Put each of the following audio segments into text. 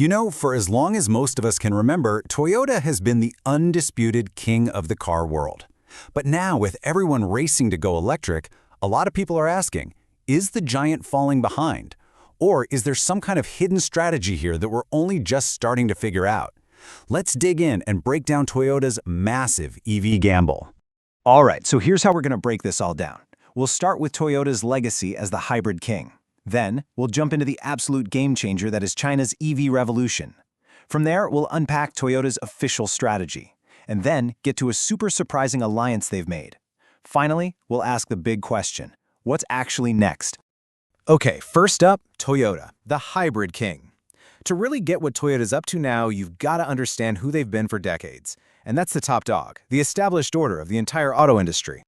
You know, for as long as most of us can remember, Toyota has been the undisputed king of the car world. But now, with everyone racing to go electric, a lot of people are asking, is the giant falling behind? Or is there some kind of hidden strategy here that we're only just starting to figure out? Let's dig in and break down Toyota's massive EV gamble. All right, so here's how we're going to break this all down. We'll start with Toyota's legacy as the hybrid king. Then, we'll jump into the absolute game changer that is China's EV revolution. From there, we'll unpack Toyota's official strategy, and then get to a super surprising alliance they've made. Finally, we'll ask the big question: what's actually next? Okay, first up, Toyota, the hybrid king. To really get what Toyota's up to now, you've got to understand who they've been for decades. And that's the top dog, the established order of the entire auto industry.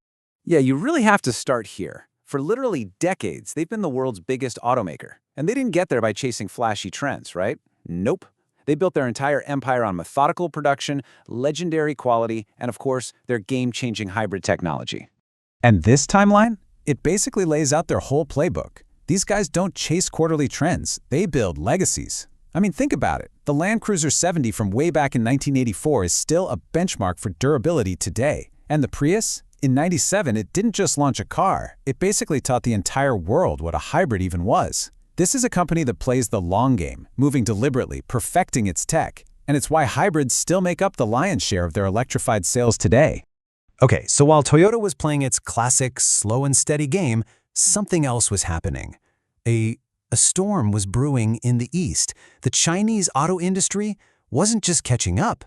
Yeah, you really have to start here. For literally decades, they've been the world's biggest automaker. And they didn't get there by chasing flashy trends, right? Nope. They built their entire empire on methodical production, legendary quality, and of course, their game-changing hybrid technology. And this timeline? It basically lays out their whole playbook. These guys don't chase quarterly trends, they build legacies. I mean, think about it. The Land Cruiser 70 from way back in 1984 is still a benchmark for durability today. And the Prius? In '97, it didn't just launch a car, it basically taught the entire world what a hybrid even was. This is a company that plays the long game, moving deliberately, perfecting its tech, and it's why hybrids still make up the lion's share of their electrified sales today. Okay, so while Toyota was playing its classic slow and steady game, something else was happening. A storm was brewing in the East. The Chinese auto industry wasn't just catching up.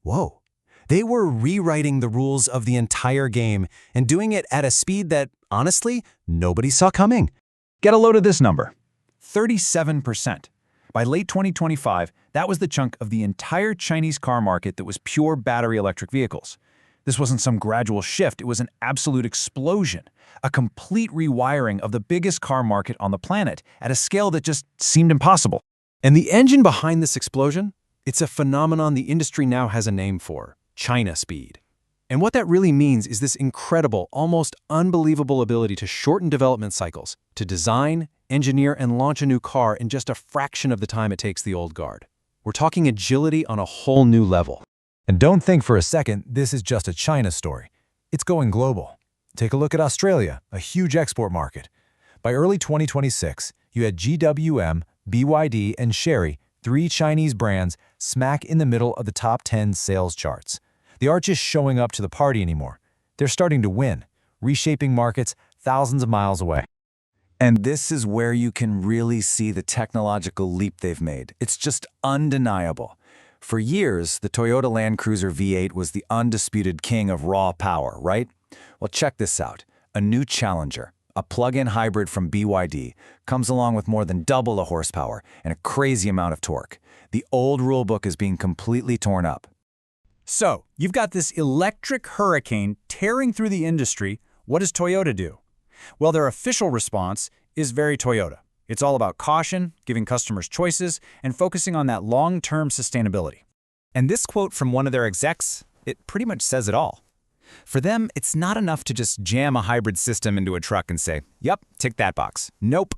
Whoa. They were rewriting the rules of the entire game and doing it at a speed that, honestly, nobody saw coming. Get a load of this number: 37%. By late 2025, that was the chunk of the entire Chinese car market that was pure battery electric vehicles. This wasn't some gradual shift, it was an absolute explosion, a complete rewiring of the biggest car market on the planet at a scale that just seemed impossible. And the engine behind this explosion? It's a phenomenon the industry now has a name for: China speed. And what that really means is this incredible, almost unbelievable ability to shorten development cycles, to design, engineer, and launch a new car in just a fraction of the time it takes the old guard. We're talking agility on a whole new level. And don't think for a second this is just a China story. It's going global. Take a look at Australia, a huge export market. By early 2026, you had GWM, BYD, and Chery, 3 Chinese brands, smack in the middle of the top 10 sales charts. They aren't just showing up to the party anymore. They're starting to win, reshaping markets thousands of miles away. And this is where you can really see the technological leap they've made. It's just undeniable. For years, the Toyota Land Cruiser V8 was the undisputed king of raw power, right? Well, check this out. A new challenger, a plug-in hybrid from BYD, comes along with more than double the horsepower and a crazy amount of torque. The old rulebook is being completely torn up. So, you've got this electric hurricane tearing through the industry. What does Toyota do? Well, their official response is very Toyota. It's all about caution, giving customers choices, and focusing on that long-term sustainability. And this quote from one of their execs, it pretty much says it all. For them, it's not enough to just jam a hybrid system into a truck and say, yep, tick that box. Nope.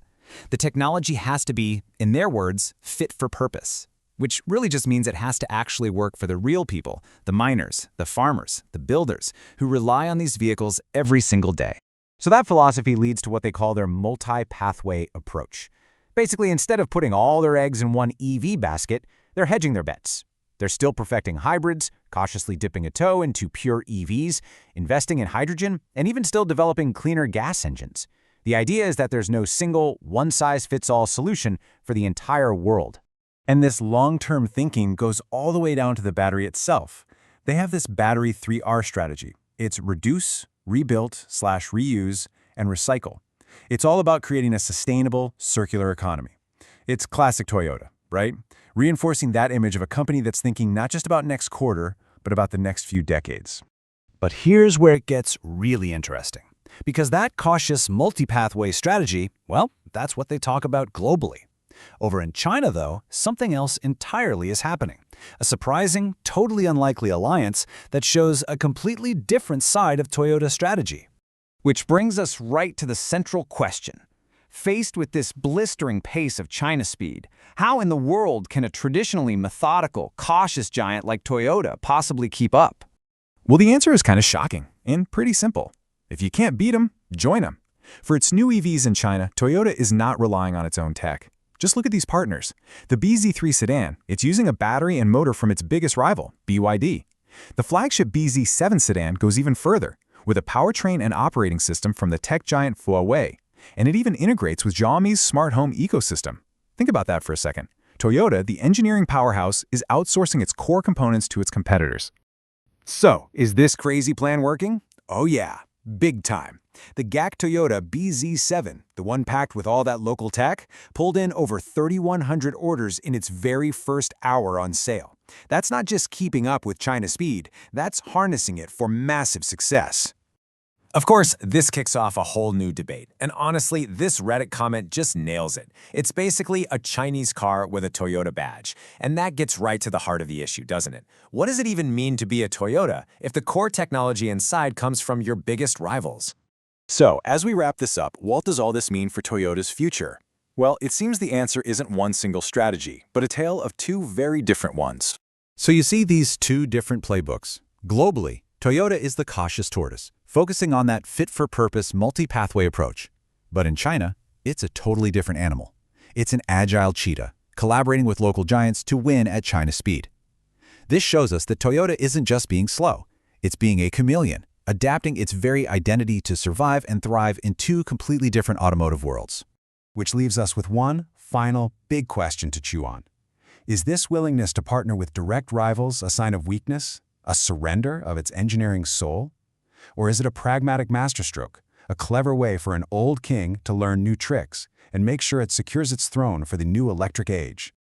The technology has to be, in their words, fit for purpose, which really just means it has to actually work for the real people, the miners, the farmers, the builders, who rely on these vehicles every single day. So that philosophy leads to what they call their multi-pathway approach. Basically, instead of putting all their eggs in one EV basket, they're hedging their bets. They're still perfecting hybrids, cautiously dipping a toe into pure EVs, investing in hydrogen, and even still developing cleaner gas engines. The idea is that there's no single, one-size-fits-all solution for the entire world. And this long-term thinking goes all the way down to the battery itself. They have this battery 3R strategy. It's reduce, rebuild/reuse, and recycle. It's all about creating a sustainable, circular economy. It's classic Toyota, right? Reinforcing that image of a company that's thinking not just about next quarter, but about the next few decades. But here's where it gets really interesting. Because that cautious multi-pathway strategy, well, that's what they talk about globally. Over in China, though, something else entirely is happening. A surprising, totally unlikely alliance that shows a completely different side of Toyota's strategy. Which brings us right to the central question. Faced with this blistering pace of China speed, how in the world can a traditionally methodical, cautious giant like Toyota possibly keep up? Well, the answer is kind of shocking and pretty simple. If you can't beat them, join them. For its new EVs in China, Toyota is not relying on its own tech. Just look at these partners. The bZ3 sedan, it's using a battery and motor from its biggest rival, BYD. The flagship bZ7 sedan goes even further, with a powertrain and operating system from the tech giant Huawei. And it even integrates with Xiaomi's smart home ecosystem. Think about that for a second. Toyota, the engineering powerhouse, is outsourcing its core components to its competitors. So, is this crazy plan working? Oh yeah, big time. The GAC Toyota bZ7, the one packed with all that local tech, pulled in over 3,100 orders in its very first hour on sale. That's not just keeping up with China's speed, that's harnessing it for massive success. Of course, this kicks off a whole new debate, and honestly, this Reddit comment just nails it. It's basically a Chinese car with a Toyota badge, and that gets right to the heart of the issue, doesn't it? What does it even mean to be a Toyota if the core technology inside comes from your biggest rivals? So, as we wrap this up, what does all this mean for Toyota's future? Well, it seems the answer isn't one single strategy, but a tale of two very different ones. So you see these two different playbooks. Globally, Toyota is the cautious tortoise, focusing on that fit-for-purpose multi-pathway approach. But in China, it's a totally different animal. It's an agile cheetah, collaborating with local giants to win at China speed. This shows us that Toyota isn't just being slow, it's being a chameleon, adapting its very identity to survive and thrive in two completely different automotive worlds. Which leaves us with one final big question to chew on. Is this willingness to partner with direct rivals a sign of weakness, a surrender of its engineering soul? Or is it a pragmatic masterstroke, a clever way for an old king to learn new tricks and make sure it secures its throne for the new electric age?